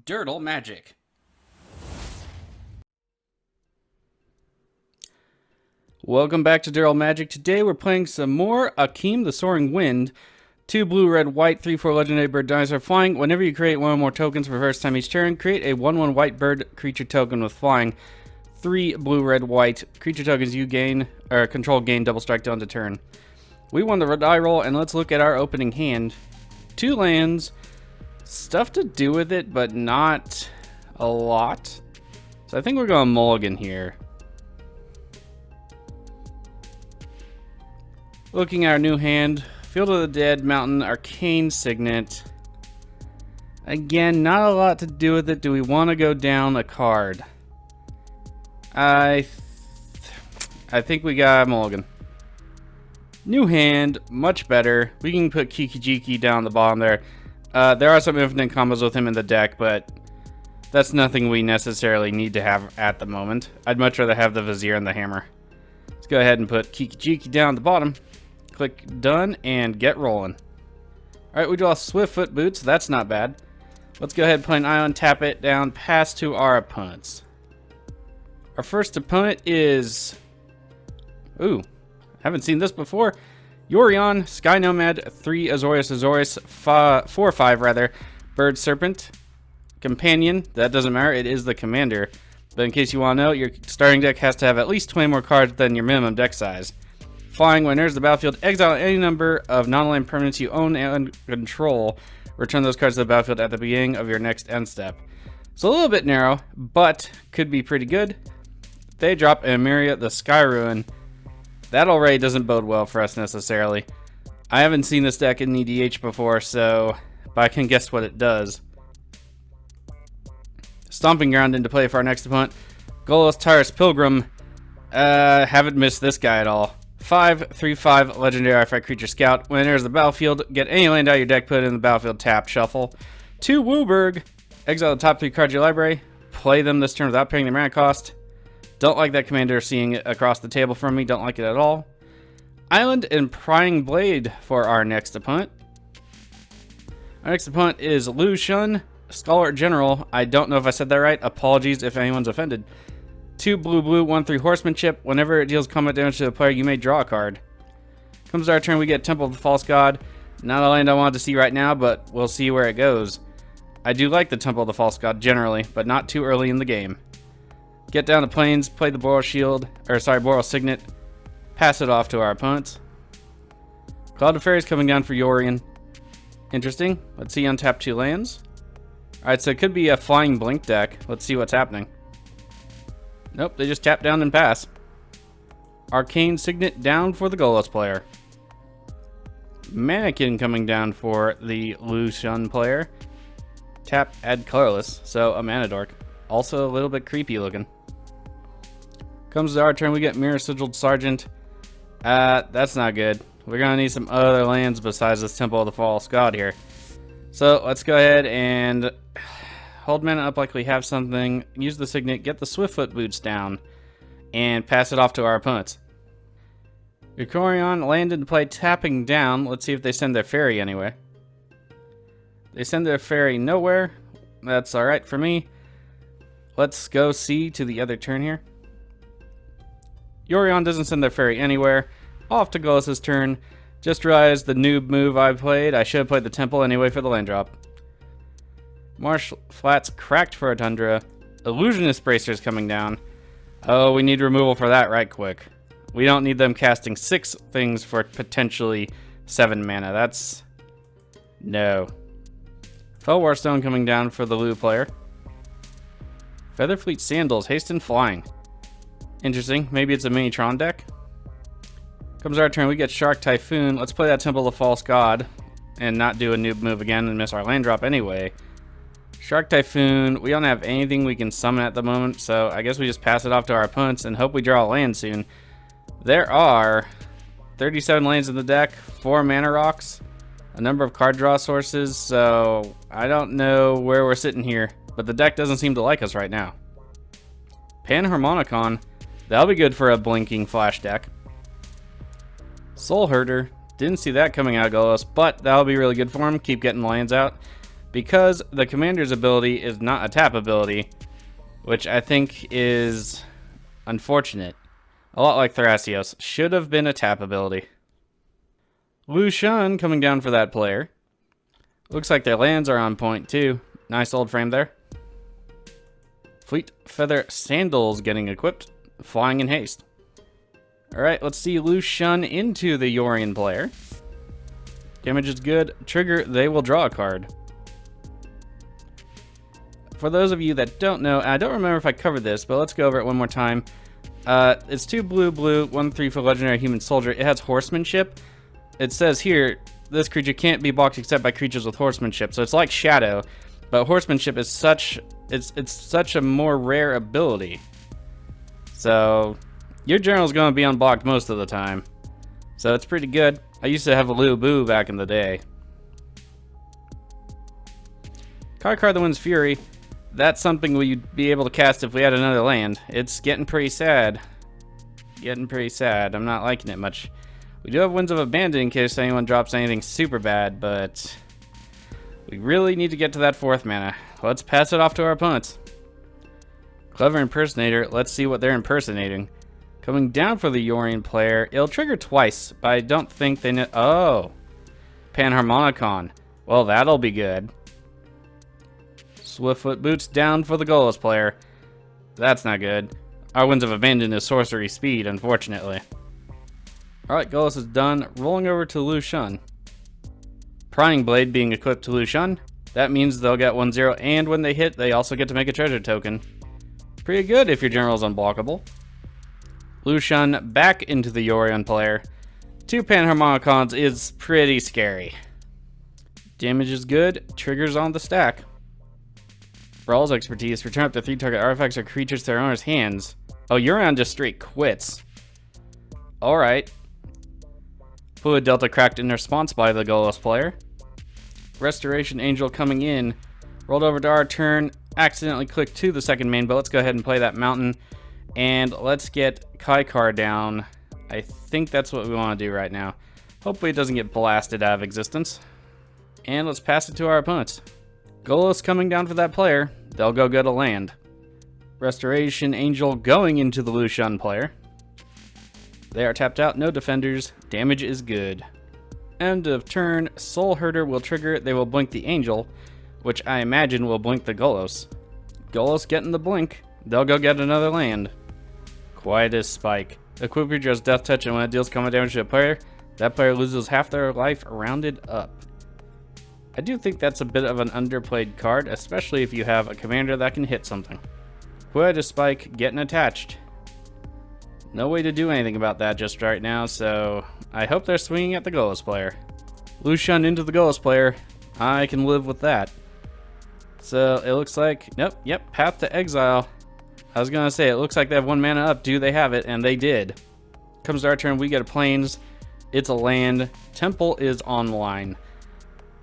Durdle Magic. Welcome back to Durdle Magic. Today we're playing some more Akim, the Soaring Wind. 2 blue, red, white, 3/4 legendary bird dinosaur flying. Whenever you create one or more tokens for the first time each turn, create a 1/1 white bird creature token with flying. 3 blue, red, white creature tokens you gain or control gain double strike till end of turn. We won the die roll, and let's look at our opening hand. 2 lands, stuff to do with it, but not a lot. So I think we're going mulligan here. Looking at our new hand, Field of the Dead, Mountain, Arcane Signet. Again, not a lot to do with it. Do we want to go down a card? I think we got mulligan. New hand, much better. We can put Kiki-Jiki down the bottom there. There are some infinite combos with him in the deck, but that's nothing we necessarily need to have at the moment. I'd much rather have the Vizier and the Hammer. Let's go ahead and put Kiki-Jiki down the bottom. Click done and get rolling. Alright, we draw Swiftfoot Boots. That's not bad. Let's go ahead and play an Ion, tap it down, pass to our opponents. Our first opponent is... Ooh, haven't seen this before. Yorion, Sky Nomad, 3 Azorius, 4/5 rather. Bird Serpent. Companion, that doesn't matter, it is the commander. But in case you want to know, your starting deck has to have at least 20 more cards than your minimum deck size. Flying, when enters the battlefield, exile any number of non-land permanents you own and control. Return those cards to the battlefield at the beginning of your next end step. So a little bit narrow, but could be pretty good. They drop Emeria, the Sky Ruin. That already doesn't bode well for us necessarily. I haven't seen this deck in EDH before, but I can guess what it does. Stomping Ground into play for our next opponent. Golos, Tyrus Pilgrim. Haven't missed this guy at all. 5/3/5 legendary artifact creature scout. When it enters the battlefield, get any land out of your deck, put it in the battlefield, tap, shuffle. 2 Wooburg. Exile the top 3 cards of your library. Play them this turn without paying their mana cost. Don't like that commander seeing it across the table from me. Don't like it at all. Island and Prying Blade for our next opponent. Our next opponent is Lu Shun, Scholar General. I don't know if I said that right. Apologies if anyone's offended. 2 blue, 1/3 Horsemanship. Whenever it deals combat damage to the player, you may draw a card. Comes our turn, we get Temple of the False God. Not a land I wanted to see right now, but we'll see where it goes. I do like the Temple of the False God generally, but not too early in the game. Get down to Plains, play the Boral Signet, pass it off to our opponents. Cloud of Fairies coming down for Yorion. Interesting. Let's see, untap 2 lands. Alright, so it could be a Flying Blink deck. Let's see what's happening. Nope, they just tap down and pass. Arcane Signet down for the Golos player. Mannequin coming down for the Lu Shun player. Tap, add colorless, so a mana dork. Also a little bit creepy looking. Comes to our turn, we get Mirror Sigiled Sergeant. That's not good. We're gonna need some other lands besides this Temple of the False God here. So let's go ahead and hold mana up like we have something. Use the Signet, get the Swiftfoot Boots down, and pass it off to our opponents. Yorion land into play, tapping down. Let's see if they send their fairy anyway. They send their fairy nowhere. That's alright for me. Let's go see to the other turn here. Yorion doesn't send their fairy anywhere. Off to Golos' turn. Just realized the noob move I played. I should have played the Temple anyway for the land drop. Marsh Flats cracked for a Tundra. Illusionist Bracers coming down. Oh, we need removal for that right quick. We don't need them casting 6 things for potentially 7 mana. That's... no. Fellwar Stone coming down for the Lu player. Featherfleet Sandals, haste and flying. Interesting. Maybe it's a mini Tron deck. Comes our turn, we get Shark Typhoon. Let's play that Temple of the False God and not do a noob move again and miss our land drop anyway. Shark Typhoon, we don't have anything we can summon at the moment, so I guess we just pass it off to our opponents and hope we draw a land soon. There are 37 lands in the deck, 4 mana rocks, a number of card draw sources, so I don't know where we're sitting here, but the deck doesn't seem to like us right now. Panharmonicon, that'll be good for a blinking flash deck. Soul Herder, didn't see that coming out of Golos, but that'll be really good for him. Keep getting lands out. because the commander's ability is not a tap ability, which I think is unfortunate. A lot like Thrasios. Should have been a tap ability. Lushan coming down for that player. Looks like their lands are on point too. Nice old frame there. Fleet Feather Sandals getting equipped. Flying in haste. Alright, let's see Lushan into the Yorion player. Damage is good. Trigger, they will draw a card. For those of you that don't know, I don't remember if I covered this, but let's go over it one more time. It's 2 blue, 1/3 for legendary human soldier. It has horsemanship. It says here, this creature can't be blocked except by creatures with horsemanship. So it's like Shadow, but horsemanship is such a more rare ability. So your general's going to be unblocked most of the time. So it's pretty good. I used to have a Lu Bu back in the day. Card that wins Fury. That's something we'd be able to cast if we had another land. It's getting pretty sad. I'm not liking it much. We do have Winds of Abandon in case anyone drops anything super bad, but we really need to get to that 4th mana. Let's pass it off to our opponents. Clever Impersonator. Let's see what they're impersonating. Coming down for the Yorion player. It'll trigger twice, but I don't think they know. Oh. Panharmonicon. Well, that'll be good. Swiftfoot Boots down for the Golos player. That's not good. Our Winds of Abandon is sorcery speed, unfortunately. Alright, Golos is done. Rolling over to Lushan. Prying Blade being equipped to Lushan. That means they'll get 1/0, and when they hit, they also get to make a treasure token. Pretty good if your general is unblockable. Lushan back into the Yorion player. 2 Panharmonicons is pretty scary. Damage is good. Triggers on the stack. Brawl's expertise. Return up to 3 target artifacts or creatures to their owner's hands. Oh, Yorion just straight quits. Alright. Fluid Delta cracked in response by the Golos player. Restoration Angel coming in. Rolled over to our turn. Accidentally clicked to the 2nd main, but let's go ahead and play that mountain. And let's get Kaikar down. I think that's what we want to do right now. Hopefully it doesn't get blasted out of existence. And let's pass it to our opponents. Golos coming down for that player. They'll go get a land. Restoration Angel going into the Lushan player. They are tapped out, no defenders. Damage is good. End of turn. Soul Herder will trigger. They will blink the Angel, which I imagine will blink the Golos. Golos getting the blink. They'll go get another land. Quiet as Spike. Equip creature has Death Touch, and when it deals combat damage to a player, that player loses half their life rounded up. I do think that's a bit of an underplayed card, especially if you have a commander that can hit something. Quiet as Spike getting attached. No way to do anything about that just right now, so I hope they're swinging at the Golos player. Lushan into the Golos player. I can live with that. So it looks like, yep, Path to Exile. I was gonna say, it looks like they have 1 mana up. Do they have it? And they did. Comes to our turn, we get a Plains. It's a land. Temple is online.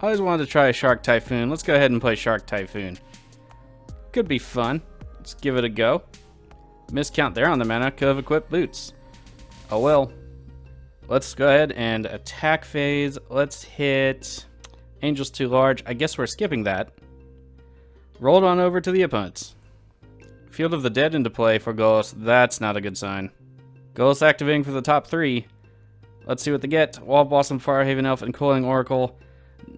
I always wanted to try a Shark Typhoon. Let's go ahead and play Shark Typhoon. Could be fun. Let's give it a go. Miscount there on the mana. Could have equipped Boots. Oh well. Let's go ahead and attack phase. Let's hit Angel's too large. I guess we're skipping that. Rolled on over to the opponents. Field of the Dead into play for Golos. That's not a good sign. Golos activating for the top 3. Let's see what they get. Wall Blossom, Firehaven Elf, and Coiling Oracle.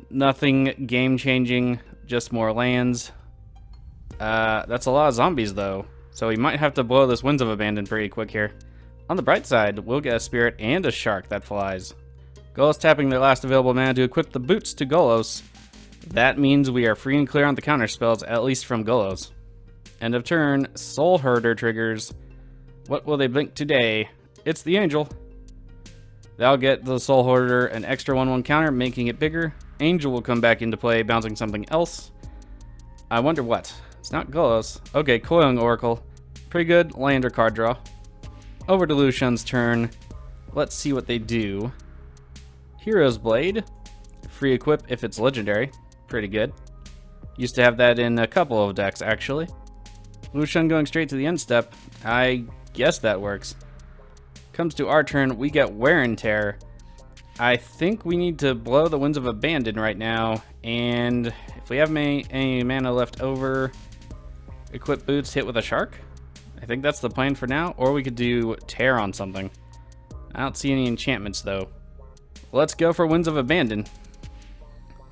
Nothing game-changing. Just more lands. That's a lot of zombies, though. So we might have to blow this Winds of Abandon pretty quick here. On the bright side, we'll get a Spirit and a Shark that flies. Golos tapping their last available mana to equip the Boots to Golos. That means we are free and clear on the counter spells, at least from Golos. End of turn. Soul Herder triggers. What will they blink today? It's the Angel. That'll get the Soul Herder an extra 1/1 counter, making it bigger. Angel will come back into play, bouncing something else. I wonder what. It's not Golos. Okay, Coiling Oracle. Pretty good land or card draw. Over to Lushan's turn. Let's see what they do. Hero's Blade. Free equip if it's legendary. Pretty good. Used to have that in a couple of decks, actually. Lushan going straight to the end step. I guess that works. Comes to our turn, we get Wear and Tear. I think we need to blow the Winds of Abandon right now, and if we have any mana left over, equip boots, hit with a shark. I think that's the plan for now, or we could do tear on something. I don't see any enchantments though. Let's go for Winds of Abandon.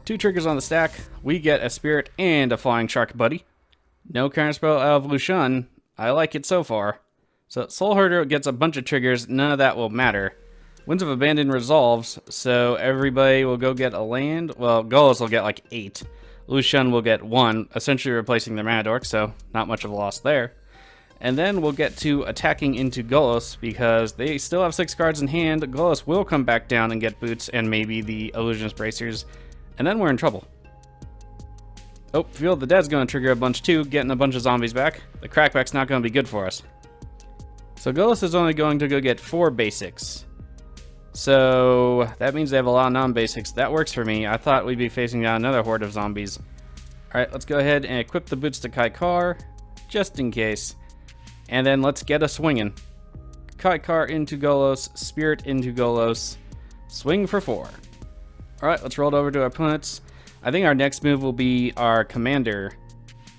2 triggers on the stack. We get a spirit and a flying shark buddy. No counterspell out of Lucian. I like it so far. So Soul Herder gets a bunch of triggers. None of that will matter. Winds of Abandon resolves, so everybody will go get a land. Well, Golos will get like 8. Lucian will get 1, essentially replacing their mana dork, so not much of a loss there. And then we'll get to attacking into Golos, because they still have 6 cards in hand. Golos will come back down and get boots and maybe the Illusionist Bracers, and then we're in trouble. Oh, Field of the Dead's going to trigger a bunch too, getting a bunch of zombies back. The crackback's not going to be good for us. So Golos is only going to go get 4 basics. So that means they have a lot of non-basics. That works for me. I thought we'd be facing down another horde of zombies. Alright, let's go ahead and equip the boots to Kaikar, just in case. And then let's get a swinging. Kaikar into Golos, Spirit into Golos, swing for 4. Alright, let's roll it over to our opponents. I think our next move will be our Commander,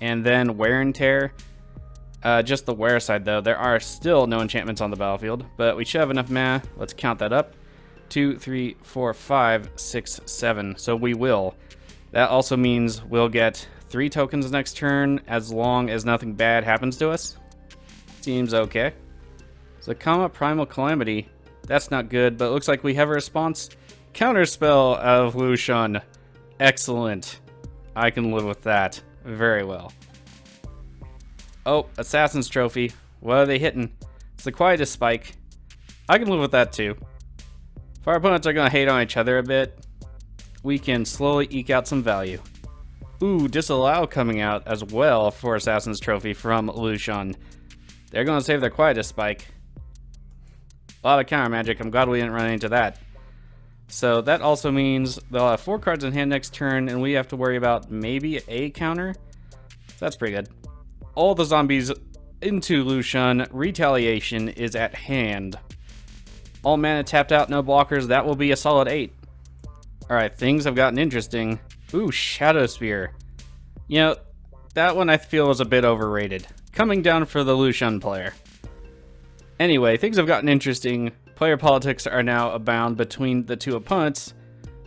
and then Wear and Tear. Just the wear side though. There are still no enchantments on the battlefield, but we should have enough mana. Let's count that up. 2, 3, 4, 5, 6, 7. So we will. That also means we'll get 3 tokens next turn as long as nothing bad happens to us. Seems okay. So Kama Primal Calamity. That's not good, but it looks like we have a response. Counterspell of Lucian. Excellent. I can live with that very well. Oh, Assassin's Trophy. What are they hitting? It's the Quietest Spike. I can live with that too. If our opponents are going to hate on each other a bit, we can slowly eke out some value. Ooh, Disallow coming out as well for Assassin's Trophy from Lucian. They're going to save their Quietest Spike. A lot of counter magic. I'm glad we didn't run into that. So that also means they'll have 4 cards in hand next turn, and we have to worry about maybe a counter. So that's pretty good. All the zombies into Lucian. Retaliation is at hand. All mana tapped out, no blockers. That will be a solid 8. Alright, things have gotten interesting. Ooh, Shadow Spear. You know, that one I feel is a bit overrated. Coming down for the Lucian player. Anyway, things have gotten interesting. Player politics are now abound between the 2 opponents.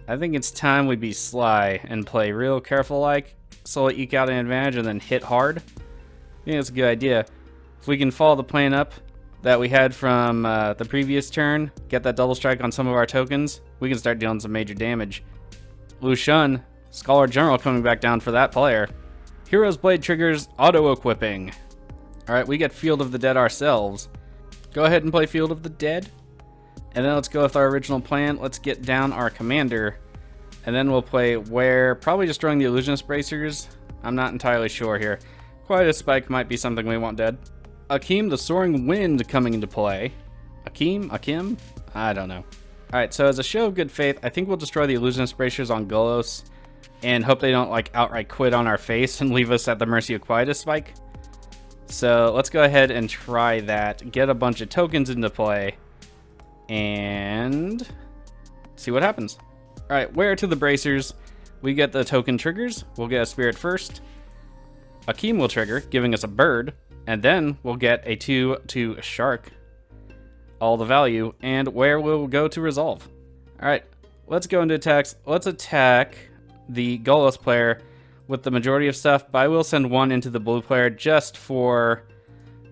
I think it's time we be sly and play real careful like, slowly eke out an advantage and then hit hard. I think that's a good idea. If we can follow the plan up that we had from the previous turn, get that double strike on some of our tokens, we can start dealing some major damage. Lucian, Scholar General coming back down for that player. Hero's Blade triggers auto-equipping. Alright, we get Field of the Dead ourselves. Go ahead and play Field of the Dead. And then let's go with our original plan. Let's get down our Commander. And then we'll play Wear, probably destroying the Illusionist Bracers. I'm not entirely sure here. Quietest Spike might be something we want dead. Akim, the Soaring Wind coming into play. Akim? I don't know. Alright, so as a show of good faith, I think we'll destroy the Illusionist Bracers on Golos and hope they don't like outright quit on our face and leave us at the mercy of Quietest Spike. So let's go ahead and try that. Get a bunch of tokens into play and see what happens. Alright, Wear to the Bracers. We get the token triggers. We'll get a Spirit first. Akim will trigger, giving us a bird. And then we'll get a 2/2 Shark. All the value. And Where we'll go to resolve. Alright, let's go into attacks. Let's attack the Golos player with the majority of stuff, but I will send 1 into the blue player just for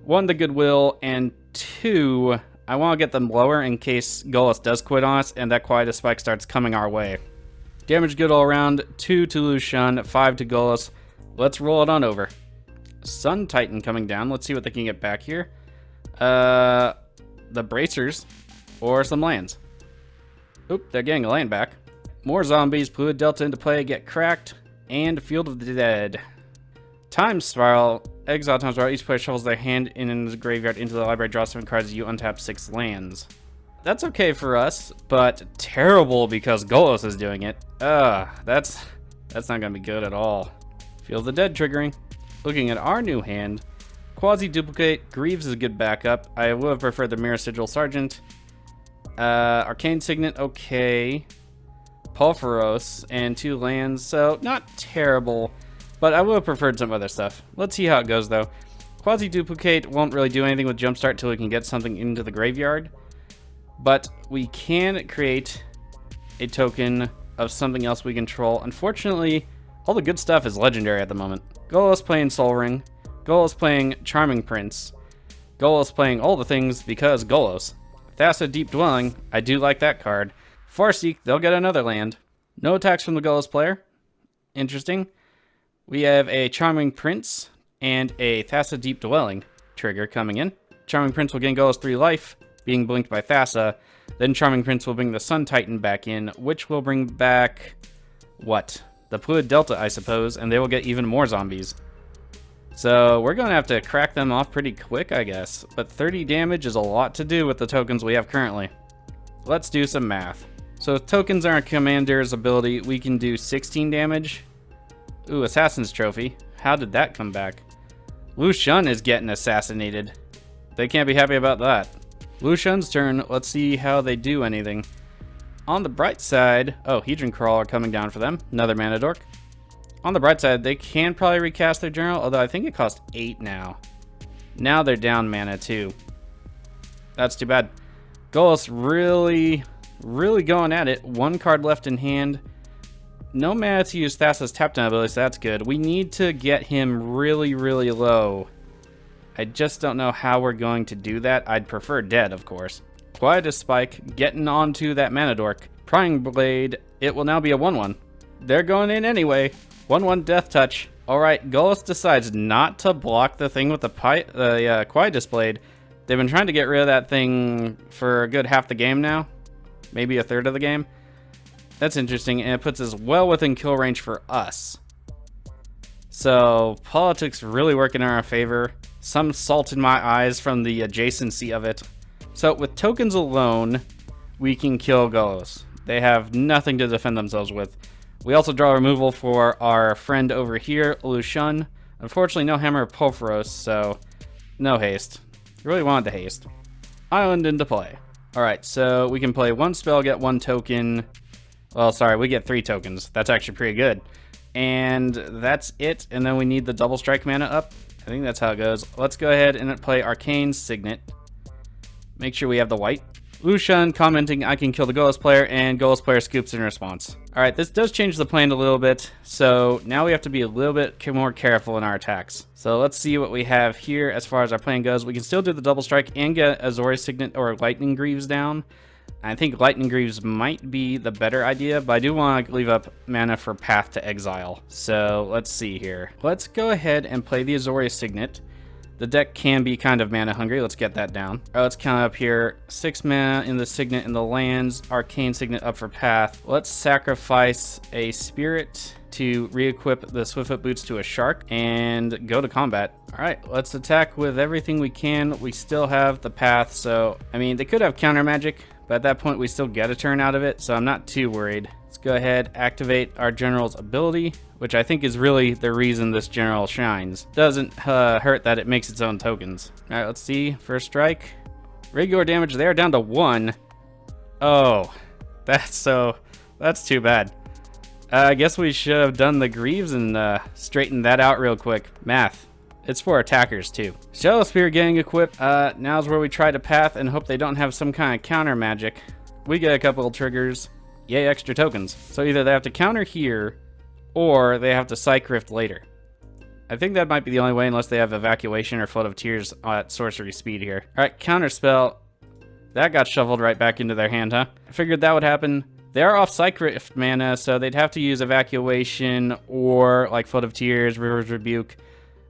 1, the goodwill, and 2, I want to get them lower in case Golos does quit on us and that Quietest Spike starts coming our way. Damage good all around. 2 to Lucian, 5 to Golos. Let's roll it on over. Sun Titan coming down. Let's see what they can get back here. The Bracers or some lands. Oop, they're getting a land back. More zombies. Fluid Delta into play. Get cracked. And Field of the Dead. Time Spiral. Exile Time Spiral. Each player shuffles their hand in the graveyard into the library. Draw 7 cards. You untap 6 lands. That's okay for us, but terrible because Golos is doing it. That's not gonna be good at all. Field of the Dead triggering. Looking at our new hand, Quasi Duplicate. Greaves is a good backup. I would have preferred the Mirror Sigil Sergeant. Arcane Signet, okay. Pulveros and 2 lands, so not terrible, but I would have preferred some other stuff. Let's see how it goes, though. Quasi-Duplicate won't really do anything with Jumpstart till we can get something into the graveyard, but we can create a token of something else we control. Unfortunately, all the good stuff is legendary at the moment. Golos playing Sol Ring, Golos playing Charming Prince, Golos playing all the things because Golos. Thassa Deep Dwelling, I do like that card. Farseek, they'll get another land. No attacks from the Golos player. Interesting. We have a Charming Prince and a Thassa Deep Dwelling trigger coming in. Charming Prince will gain Golos 3 life, being blinked by Thassa. Then Charming Prince will bring the Sun Titan back in, which will bring back... what? The Fluid Delta, I suppose, and they will get even more zombies. So we're going to have to crack them off pretty quick, I guess. But 30 damage is a lot to do with the tokens we have currently. Let's do some math. So with tokens on our commander's ability, we can do 16 damage. Ooh, Assassin's Trophy. How did that come back? Lu Xun is getting assassinated. They can't be happy about that. Lu Xun's turn. Let's see how they do anything. On the bright side... oh, Hedron Crawler coming down for them. Another Mana Dork. On the bright side, they can probably recast their general, although I think it costs 8 now. Now they're down mana too. That's too bad. Golos really going at it. 1 card left in hand. No mana to use Thassa's tap down ability, so that's good. We need to get him really low. I just don't know how we're going to do that. I'd prefer dead, of course. Quietus Spike, getting onto that Mana Dork. Prying Blade, it will now be a 1/1. They're going in anyway. 1/1 Death Touch. Alright, Golos decides not to block the thing with the Quietus Blade. They've been trying to get rid of that thing for a good half the game now. Maybe a third of the game. That's interesting, and it puts us well within kill range for us. So, politics really working in our favor. Some salt in my eyes from the adjacency of it. So, with tokens alone, we can kill Golos. They have nothing to defend themselves with. We also draw removal for our friend over here, Lu Xun. Unfortunately, no Hammer of Pulveros, so no haste. Really wanted the haste. Island into play. Alright, so we can play 1 spell, get 1 token. Well, sorry, we get 3 tokens. That's actually pretty good. And that's it, and then we need the double strike mana up. I think that's how it goes. Let's go ahead and play Arcane Signet. Make sure we have the white. Lu Xun commenting, I can kill the Golos player, and Golos player scoops in response. Alright, this does change the plan a little bit, so now we have to be a little bit more careful in our attacks. So let's see what we have here as far as our plan goes. We can still do the double strike and get Azorius Signet or Lightning Greaves down. I think Lightning Greaves might be the better idea, but I do want to leave up mana for Path to Exile. So let's see here. Let's go ahead and play the Azorius Signet. The deck can be kind of mana hungry. Let's get that down. All right, let's count up here. 6 mana in the Signet and the lands. Arcane Signet up for Path. Let's sacrifice a Spirit to re-equip the Swiftfoot Boots to a Shark and go to combat. All right, let's attack with everything we can. We still have the Path, so I mean, they could have counter magic, but at that point we still get a turn out of it, so I'm not too worried. Let's go ahead, activate our general's ability, which I think is really the reason this general shines. Doesn't hurt that it makes its own tokens. All right, let's see. First strike. Regular damage there down to 1. Oh, that's too bad. I guess we should have done the Greaves and straightened that out real quick. Math. It's for attackers too. Shadow Spear getting equipped. Now's where we try to Path and hope they don't have some kind of counter magic. We get a couple of triggers. Yay, extra tokens. So either they have to counter here, or they have to Psych Rift later. I think that might be the only way unless they have Evacuation or Flood of Tears at sorcery speed here. Alright, counter spell. That got shoveled right back into their hand, huh? I figured that would happen. They are off Psych Rift mana, so they'd have to use Evacuation or like Flood of Tears, River's Rebuke.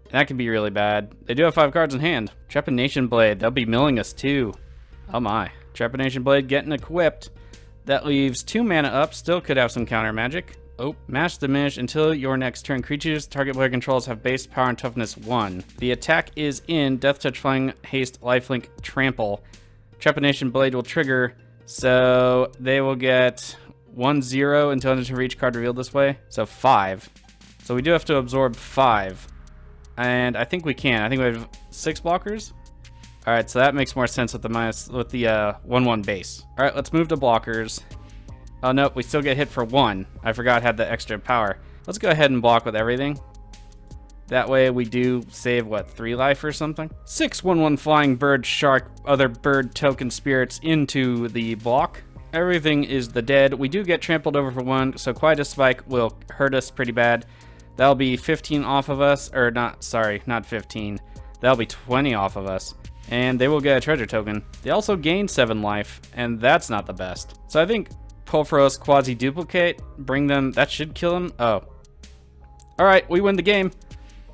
That could be really bad. They do have 5 cards in hand. Trepanation Blade, they'll be milling us too. Oh my. Trepanation Blade getting equipped. That leaves 2 mana up, still could have some counter magic. Oh, mash diminish until your next turn. Creatures target player controls have base power and toughness 1. The attack is in Death Touch, Flying, Haste, Lifelink, Trample. Trepanation Blade will trigger, so they will get 1/0 until end of each card revealed this way. So 5. So we do have to absorb 5. And I think we can. I think we have 6 blockers. All right, so that makes more sense with the 1/1 base. All right, let's move to blockers. Oh, nope, we still get hit for 1. I forgot I had the extra power. Let's go ahead and block with everything. That way we do save, what, 3 life or something? 6 1/1 flying bird, shark, other bird token spirits into the block. Everything is the dead. We do get trampled over for 1, so quite a spike will hurt us pretty bad. That'll be 15 off of us, or not, sorry, not 15. That'll be 20 off of us. And they will get a treasure token. They also gain 7 life, and that's not the best. So I think Pulveros quasi-duplicate, bring them, that should kill him. Oh. Alright, we win the game.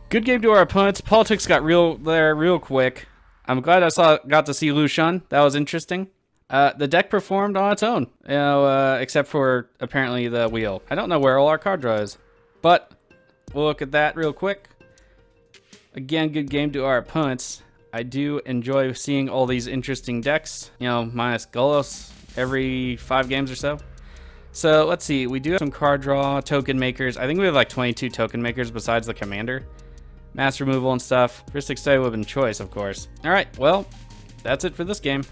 Good game to our opponents. Politics got real there real quick. I'm glad I got to see Lucian. That was interesting. The deck performed on its own, you know, except for apparently the wheel. I don't know where all our card draw is, but we'll look at that real quick. Again, good game to our opponents. I do enjoy seeing all these interesting decks, you know, minus Golos every 5 games or so. So let's see, we do have some card draw, token makers. I think we have like 22 token makers besides the commander. Mass removal and stuff. First excited weapon choice, of course. All right, well, that's it for this game.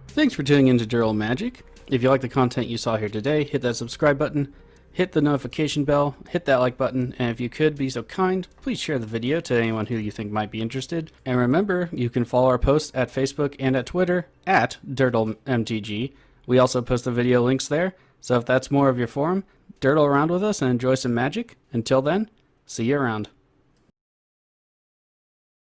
Thanks for tuning into Durdle Magic. If you like the content you saw here today, hit that subscribe button, hit the notification bell, hit that like button, and if you could be so kind, please share the video to anyone who you think might be interested. And remember, you can follow our posts at Facebook and at Twitter at DurdleMTG. We also post the video links there, so if that's more of your forum, Durdle around with us and enjoy some magic. Until then, see you around.